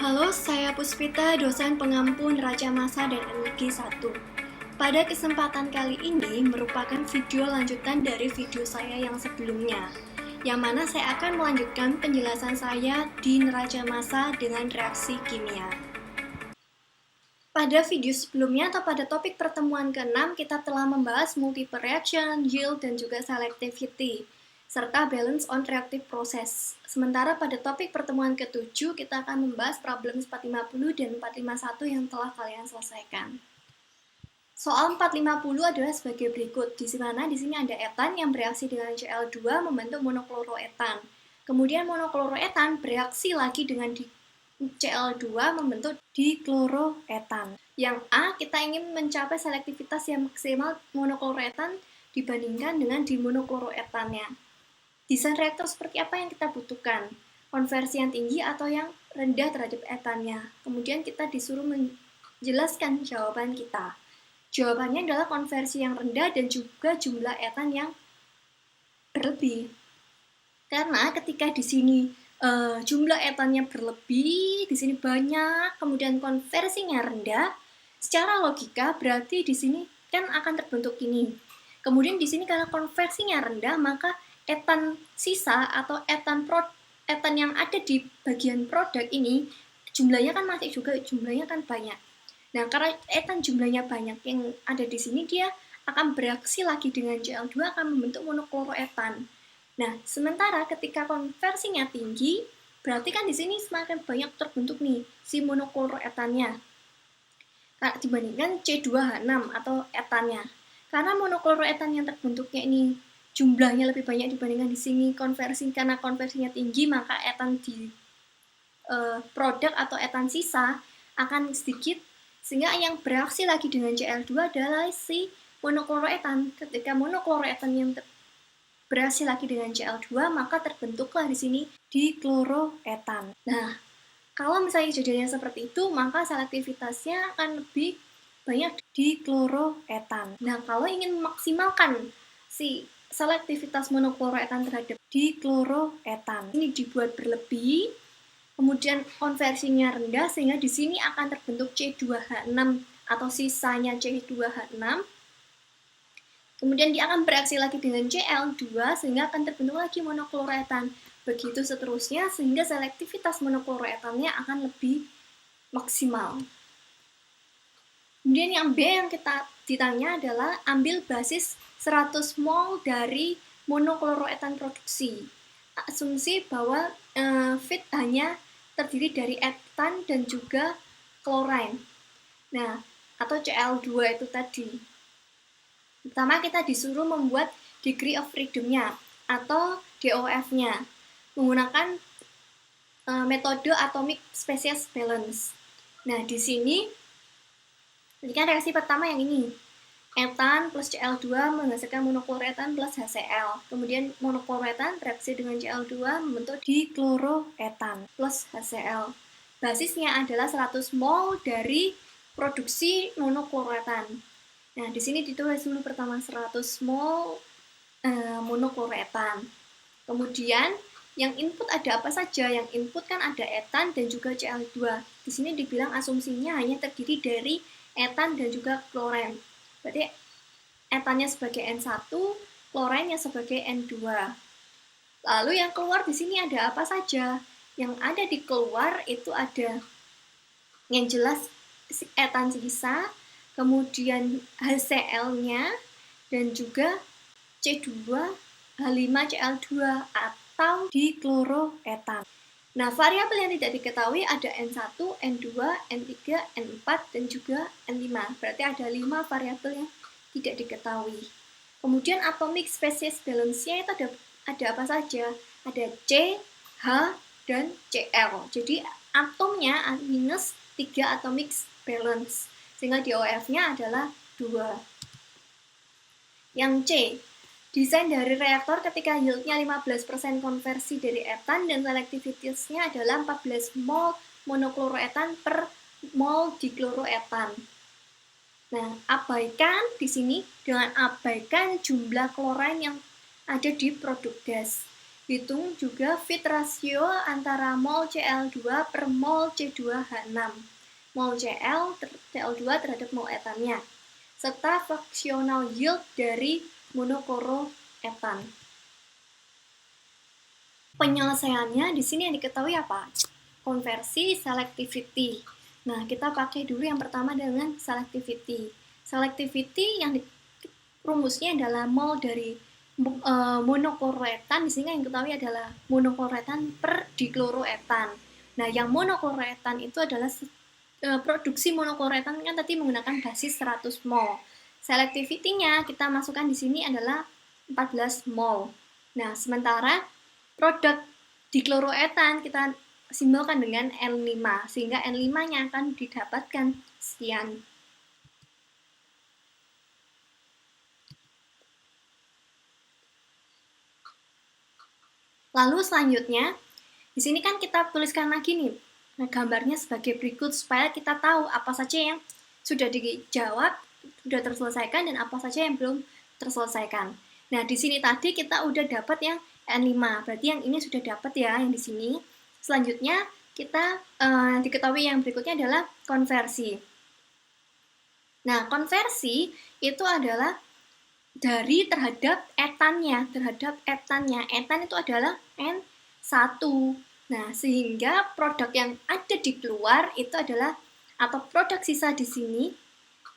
Halo, saya Puspita, dosen pengampun Raja Massa dan Energi 1. Pada kesempatan kali ini merupakan video lanjutan dari video saya yang sebelumnya, yang mana saya akan melanjutkan penjelasan saya di neraca massa dengan reaksi kimia. Pada video sebelumnya atau pada topik pertemuan ke-6, kita telah membahas multiple reaction, yield, dan juga selectivity, serta balance on reactive process. Sementara pada topik pertemuan ke-7, kita akan membahas problem 450 dan 451 yang telah kalian selesaikan. Soal 450 adalah sebagai berikut, di mana di sini ada etan yang bereaksi dengan Cl2 membentuk monokloroetan. Kemudian monokloroetan bereaksi lagi dengan Cl2 membentuk dikloroetan. Yang A, kita ingin mencapai selektivitas yang maksimal monokloroetan dibandingkan dengan dimonokloroetannya. Desain reaktor seperti apa yang kita butuhkan? Konversi yang tinggi atau yang rendah terhadap etannya? Kemudian kita disuruh menjelaskan jawaban kita. Jawabannya adalah konversi yang rendah dan juga jumlah etan yang berlebih. Karena ketika di sini jumlah etannya berlebih, di sini banyak, kemudian konversinya rendah, secara logika berarti di sini kan akan terbentuk ini. Kemudian di sini karena konversinya rendah, maka etan sisa atau etan yang ada di bagian produk ini jumlahnya kan masih juga jumlahnya kan banyak. Nah, karena etan jumlahnya banyak yang ada di sini, dia akan bereaksi lagi dengan Cl2 akan membentuk monokloroetan. Nah, sementara ketika konversinya tinggi, berarti kan di sini semakin banyak terbentuk nih si monokloroetannya dibandingkan C2H6 atau etannya. Karena monokloroetan yang terbentuknya ini jumlahnya lebih banyak dibandingkan di sini karena konversinya tinggi, maka etan di produk atau etan sisa akan sedikit, sehingga yang bereaksi lagi dengan Cl2 adalah si monokloroetan. Ketika monokloroetan yang bereaksi lagi dengan Cl2, maka terbentuklah di sini dikloroetan. Nah, kalau misalnya kejadiannya seperti itu, maka selektivitasnya akan lebih banyak dikloroetan. Nah, kalau ingin memaksimalkan si selektivitas monokloroetan terhadap dikloroetan, ini dibuat berlebih, kemudian konversinya rendah, sehingga di sini akan terbentuk C2H6 atau sisanya C2H6. Kemudian dia akan bereaksi lagi dengan Cl2 sehingga akan terbentuk lagi monokloroetan. Begitu seterusnya sehingga selektivitas monokloroetannya akan lebih maksimal. Kemudian yang B yang kita ditanya adalah ambil basis 100 mol dari monokloroetan produksi. Asumsi bahwa fit hanya terdiri dari etan dan juga klorine. Nah, atau Cl2 itu tadi. Pertama kita disuruh membuat degree of freedom-nya atau DOF-nya menggunakan metode atomic species balance. Nah, di sini ini kan reaksi pertama yang ini. Etan plus Cl2 menghasilkan monokloroetan plus HCl. Kemudian monokloroetan bereaksi dengan Cl2 membentuk dikloroetan plus HCl. Basisnya adalah 100 mol dari produksi monokloroetan. Nah, di sini ditulis dulu pertama 100 mol monokloroetan. Kemudian yang input ada apa saja? Yang input kan ada etan dan juga Cl2. Di sini dibilang asumsinya hanya terdiri dari etan dan juga klorin. Berarti etannya sebagai N1, klorinnya sebagai N2. Lalu yang keluar di sini ada apa saja? Yang ada di keluar itu ada yang jelas etan sisa, kemudian HCl-nya, dan juga C2H5Cl2 atau dikloroetan. Nah, variabel yang tidak diketahui ada N1, N2, N3, N4, dan juga N5. Berarti ada 5 variabel yang tidak diketahui. Kemudian atomic species balance-nya itu ada apa saja? Ada C, H, dan Cl. Jadi atomnya minus 3 atomic balance. Sehingga DOF-nya adalah 2. Yang C, desain dari reaktor ketika yieldnya 15% konversi dari etan dan selektivitasnya adalah 14 mol monokloroetan per mol dikloroetan. Nah, abaikan di sini dengan abaikan jumlah klorin yang ada di produk gas. hitung juga fit rasio antara mol Cl2 per mol C2H6, mol Cl2 terhadap mol etannya, serta fractional yield dari monokoroetan. Penyelesaiannya di sini yang diketahui apa? Konversi selectivity. Nah, kita pakai dulu yang pertama dengan selectivity. Selectivity yang rumusnya adalah mol dari monokoroetan. Di sini yang diketahui adalah monokoroetan per dikloroetan. Nah, yang monokoroetan itu adalah produksi monokoroetan kan tadi menggunakan basis 100 mol. Selectivity-nya kita masukkan di sini adalah 14 mol. Nah, sementara produk dikloroetan kita simbolkan dengan N5, sehingga N5-nya akan didapatkan sekian. Lalu selanjutnya, di sini kan kita tuliskan lagi nih, gambarnya sebagai berikut supaya kita tahu apa saja yang sudah dijawab, sudah terselesaikan, dan apa saja yang belum terselesaikan. Nah, di sini tadi kita udah dapat yang N5, berarti yang ini sudah dapat ya, yang di sini. Selanjutnya, kita diketahui yang berikutnya adalah konversi. Nah, konversi itu adalah dari terhadap etannya. Etan itu adalah N1. Nah, sehingga produk yang ada di keluar itu adalah, atau produk sisa di sini,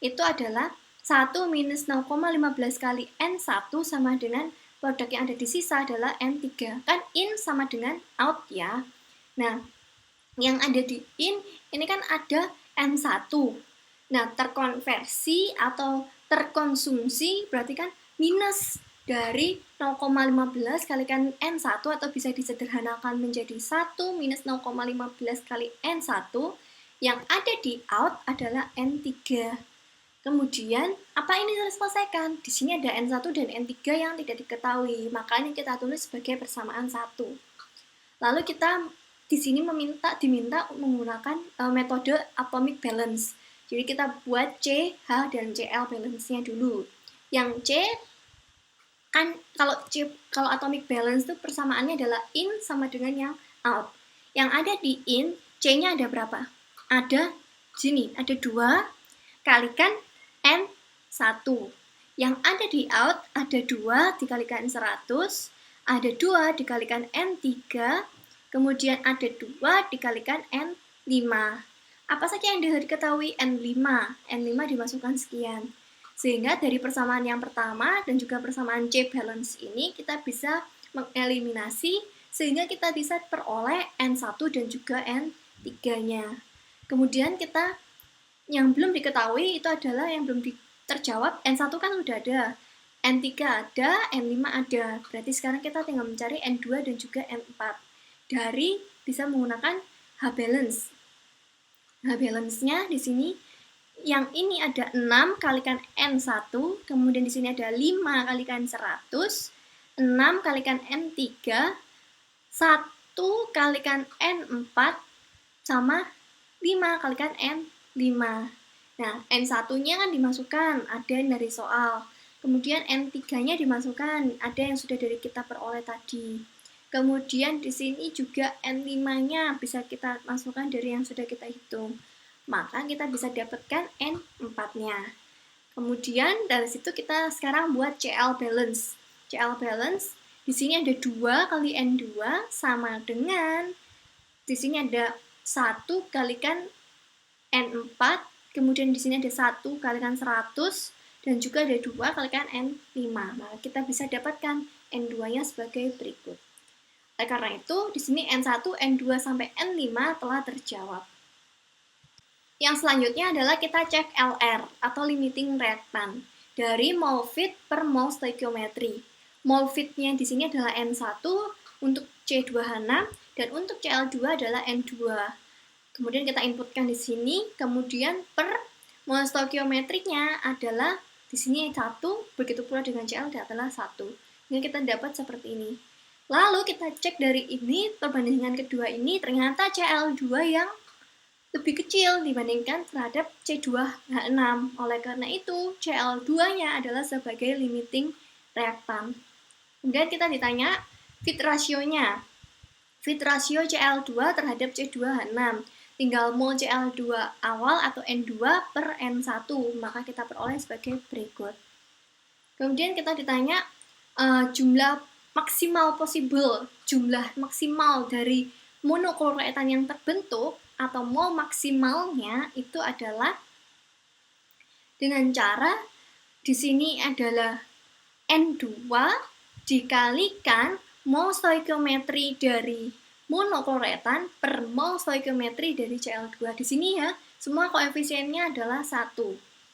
itu adalah 1 minus 0,15 kali N1 sama dengan produk yang ada di sisa adalah N3. Kan in sama dengan out ya. Nah, yang ada di in, ini kan ada N1. Nah, terkonversi atau terkonsumsi berarti kan minus dari 0,15 kalikan N1 atau bisa disederhanakan menjadi 1 minus 0,15 kali N1. Yang ada di out adalah N3. Kemudian, apa ini diselesaikan? Di sini ada N1 dan N3 yang tidak diketahui, makanya kita tulis sebagai persamaan 1. Lalu kita di sini diminta menggunakan metode atomic balance. Jadi kita buat C, H, dan Cl balance-nya dulu. Yang C, kan kalau atomic balance itu persamaannya adalah in sama dengan yang out. Yang ada di in, C-nya ada berapa? Ada sini, ada 2 kalikan N1. Yang ada di out ada 2 dikalikan 100, ada 2 dikalikan N3, kemudian ada 2 dikalikan N5. Apa saja yang diketahui? N5. N5 dimasukkan sekian. Sehingga dari persamaan yang pertama dan juga persamaan C balance ini kita bisa mengeliminasi sehingga kita bisa peroleh N1 dan juga N3-nya. Kemudian kita yang belum diketahui itu adalah yang belum terjawab. N1 kan sudah ada, N3 ada, N5 ada. Berarti sekarang kita tinggal mencari N2 dan juga N4. Dari bisa menggunakan H balance. H balance-nya di sini yang ini ada 6 kalikan N1, kemudian di sini ada 5 kalikan 100, 6 kalikan N3, 1 kalikan N4 sama 5 kalikan N5. Nah, N1-nya kan dimasukkan, ada yang dari soal. Kemudian N3-nya dimasukkan, ada yang sudah dari kita peroleh tadi. Kemudian di sini juga N5-nya bisa kita masukkan dari yang sudah kita hitung. Maka kita bisa dapatkan N4-nya. Kemudian dari situ kita sekarang buat Cl balance. Cl balance di sini ada 2 kali N2 sama dengan di sini ada 1 kalikan N4, kemudian di sini ada 1 kalikan 100 dan juga ada 2 kalikan N5. Maka kita bisa dapatkan N2-nya sebagai berikut. Oleh karena itu, di sini N1, N2 sampai N5 telah terjawab. Yang selanjutnya adalah kita cek LR atau limiting reactant dari mol fit per mol stoichiometry. Mol fit-nya di sini adalah N1 untuk C2H6 dan untuk Cl2 adalah N2. Kemudian kita inputkan di sini, kemudian per mol stoichiometriknya adalah di sini 1, begitu pula dengan Cl adalah 1. Ini kita dapat seperti ini. Lalu kita cek dari ini, perbandingan kedua ini, ternyata Cl2 yang lebih kecil dibandingkan terhadap C2H6. Oleh karena itu, Cl2-nya adalah sebagai limiting reactant. Kemudian kita ditanya, fit rasionya. Fit rasio Cl2 terhadap C2H6. Tinggal mol Cl2 awal atau N2 per N1. Maka kita peroleh sebagai berikut. Kemudian kita ditanya jumlah maksimal possible, jumlah maksimal dari monokloretan yang terbentuk atau mol maksimalnya itu adalah dengan cara di sini adalah N2 dikalikan mol stoikiometri dari monokloretan per mol stoikiometri dari Cl2. Di sini ya, semua koefisiennya adalah 1.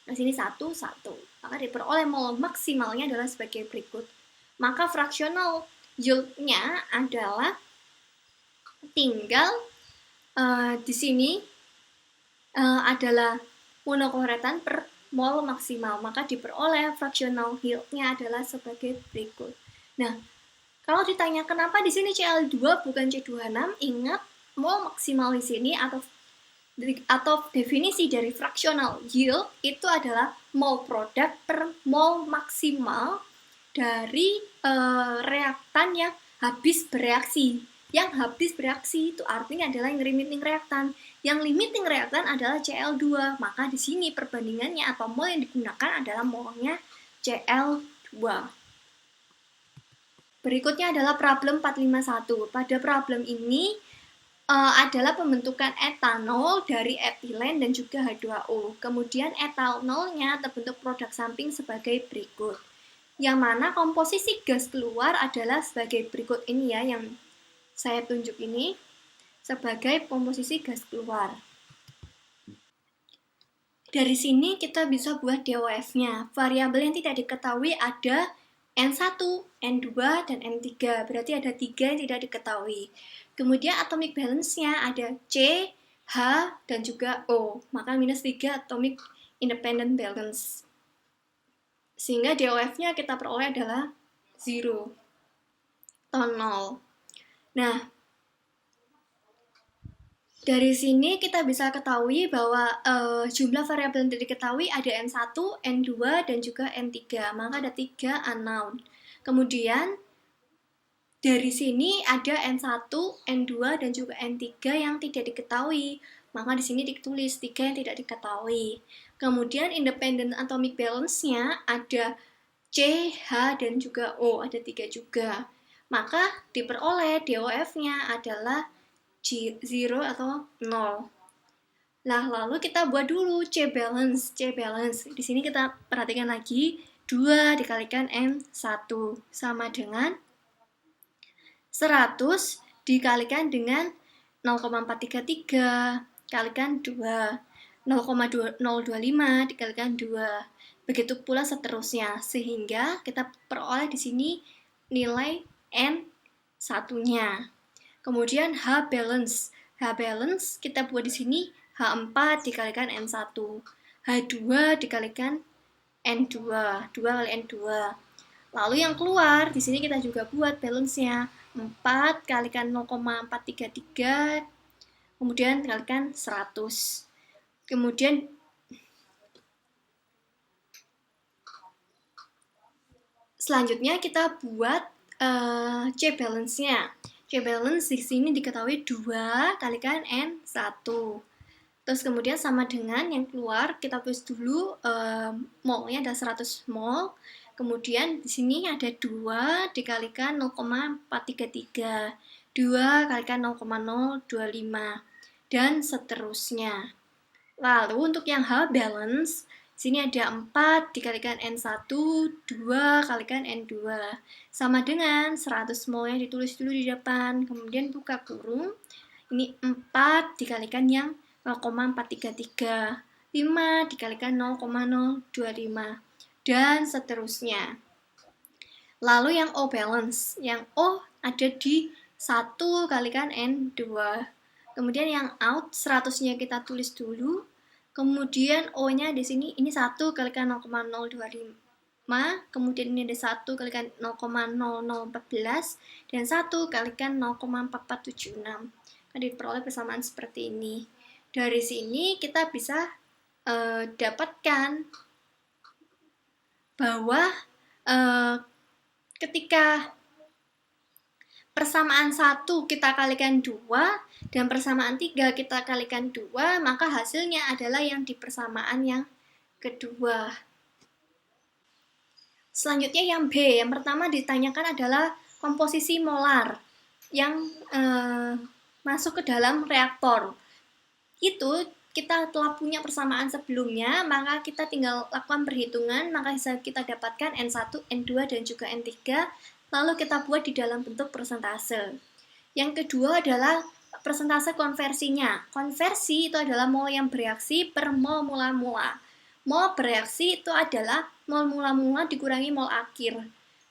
Di sini 1, 1. Maka diperoleh mol maksimalnya adalah sebagai berikut. Maka fraksional yield-nya adalah tinggal di sini adalah monokloretan per mol maksimal, maka diperoleh fraksional yield-nya adalah sebagai berikut. Nah, kalau ditanya kenapa di sini Cl2 bukan C2H6, ingat mol maksimal di sini atau definisi dari fraksional yield itu adalah mol produk per mol maksimal dari reaktan yang habis bereaksi. Yang habis bereaksi itu artinya adalah yang limiting reaktan. Yang limiting reaktan adalah Cl2. Maka di sini perbandingannya atau mol yang digunakan adalah molnya Cl2. Berikutnya adalah problem 451. Pada problem ini adalah pembentukan etanol dari etilen dan juga H2O. Kemudian etanolnya terbentuk produk samping sebagai berikut. Yang mana komposisi gas keluar adalah sebagai berikut ini ya, yang saya tunjuk ini sebagai komposisi gas keluar. Dari sini kita bisa buat DOF-nya. Variabel yang tidak diketahui ada N1, N2, dan N3. Berarti ada 3 yang tidak diketahui. Kemudian atomic balance-nya ada C, H, dan juga O. Maka minus 3 atomic independent balance. Sehingga DOF-nya kita peroleh adalah 0 atau 0. Nah, dari sini kita bisa ketahui bahwa jumlah variabel yang tidak diketahui ada N1, N2, dan juga N3. Maka ada 3 unknown. Kemudian dari sini ada N1, N2, dan juga N3 yang tidak diketahui. Maka di sini ditulis 3 yang tidak diketahui. Kemudian independent atomic balance-nya ada C, H, dan juga O. Ada 3 juga. Maka diperoleh DOF-nya adalah 0 atau 0. Nah, lalu kita buat dulu C balance. C balance. Di sini kita perhatikan lagi 2 dikalikan N1 sama dengan 100 dikalikan dengan 0,433 kalikan 2. 0,025 dikalikan 2. Begitu pula seterusnya, sehingga kita peroleh di sini nilai N1-nya. Kemudian H balance. H balance kita buat di sini H4 dikalikan N1. H2 dikalikan N2. 2 kali N2. Lalu yang keluar, di sini kita juga buat balance-nya. 4 kalikan 0,433, kemudian kalikan 100. Kemudian selanjutnya kita buat C balance-nya. C balance di sini diketahui 2 kalikan N1. Terus kemudian sama dengan yang keluar, kita tulis dulu molnya ada 100 mol. Kemudian di sini ada 2 dikalikan 0,433. 2 kalikan 0,025 dan seterusnya. Lalu untuk yang H balance, sini ada 4 dikalikan N1, 2 kalikan N2. Sama dengan 100 mol yang ditulis dulu di depan. Kemudian buka kurung. Ini 4 dikalikan yang 0,433. 5 dikalikan 0,025. Dan seterusnya. Lalu yang O balance. Yang O ada di 1 kalikan N2. Kemudian yang out 100-nya kita tulis dulu. Kemudian O-nya di sini ini 1 kalikan 0,025. Kemudian ini ada 1 kalikan 0,0014 dan 1 kalikan 0,4476. Diperoleh persamaan seperti ini. Dari sini kita bisa dapatkan bahwa ketika persamaan 1 kita kalikan 2 dan persamaan 3 kita kalikan 2, maka hasilnya adalah yang di persamaan yang kedua. Selanjutnya yang B, yang pertama ditanyakan adalah komposisi molar yang masuk ke dalam reaktor. Itu kita telah punya persamaan sebelumnya, maka kita tinggal lakukan perhitungan, maka bisa kita dapatkan N1, N2, dan juga N3, lalu kita buat di dalam bentuk persentase. Yang kedua adalah persentase konversinya. Konversi itu adalah mol yang bereaksi per mol mula-mula. Mol bereaksi itu adalah mol mula-mula dikurangi mol akhir.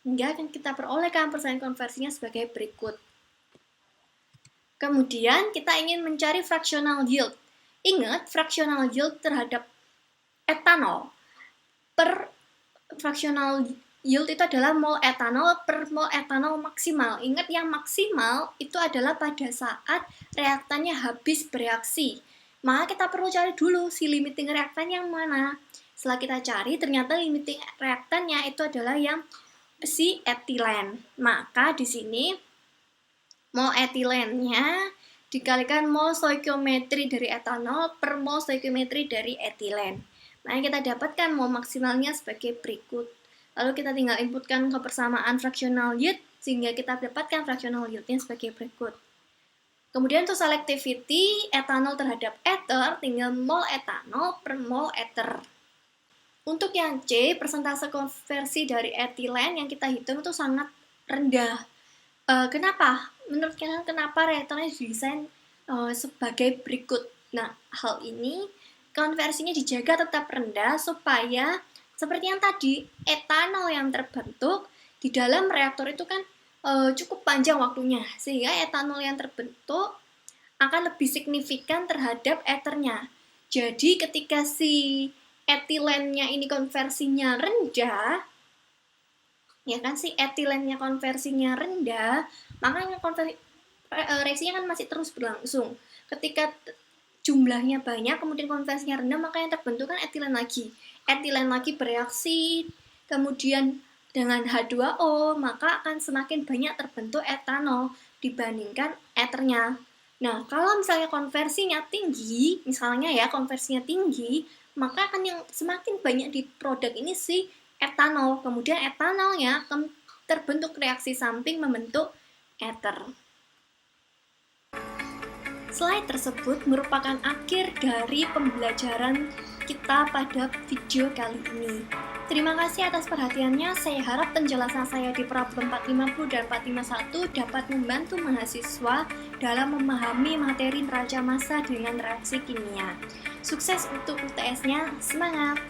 Hingga akan kita perolehkan persamaan konversinya sebagai berikut. Kemudian kita ingin mencari fractional yield. Ingat, fractional yield terhadap etanol per fractional yield itu adalah mol etanol per mol etanol maksimal. Ingat, yang maksimal itu adalah pada saat reaktannya habis bereaksi. Maka kita perlu cari dulu si limiting reaktan yang mana. Setelah kita cari, ternyata limiting reaktannya itu adalah yang si etilen. Maka di sini mol etilennya dikalikan mol stoikiometri dari etanol per mol stoikiometri dari etilen. Nah, kita dapatkan mol maksimalnya sebagai berikut. Lalu kita tinggal inputkan ke persamaan fractional yield, sehingga kita dapatkan fractional yieldnya sebagai berikut. Kemudian untuk selectivity etanol terhadap ether, tinggal mol etanol per mol ether. Untuk yang C, persentase konversi dari etilen yang kita hitung itu sangat rendah. Kenapa? Menurut kalian kenapa reaktornya didesain sebagai berikut? Nah, hal ini konversinya dijaga tetap rendah supaya seperti yang tadi, etanol yang terbentuk di dalam reaktor itu kan cukup panjang waktunya, sehingga etanol yang terbentuk akan lebih signifikan terhadap ethernya. Jadi ketika si etilennya ini konversinya rendah, ya kan, si etilennya konversinya rendah, maka reaksinya kan masih terus berlangsung. Ketika jumlahnya banyak, kemudian konversinya rendah, maka yang terbentuk kan etilen lagi. Etilen lagi bereaksi, kemudian dengan H2O, maka akan semakin banyak terbentuk etanol dibandingkan ethernya. Nah, kalau misalnya konversinya tinggi, maka akan yang semakin banyak di produk ini si etanol, kemudian etanolnya akan terbentuk reaksi samping membentuk ether. Slide tersebut merupakan akhir dari pembelajaran kita pada video kali ini. Terima kasih atas perhatiannya. Saya harap penjelasan saya di problem 450 dan 451 dapat membantu mahasiswa dalam memahami materi neraca massa dengan reaksi kimia. Sukses untuk UTS-nya, semangat!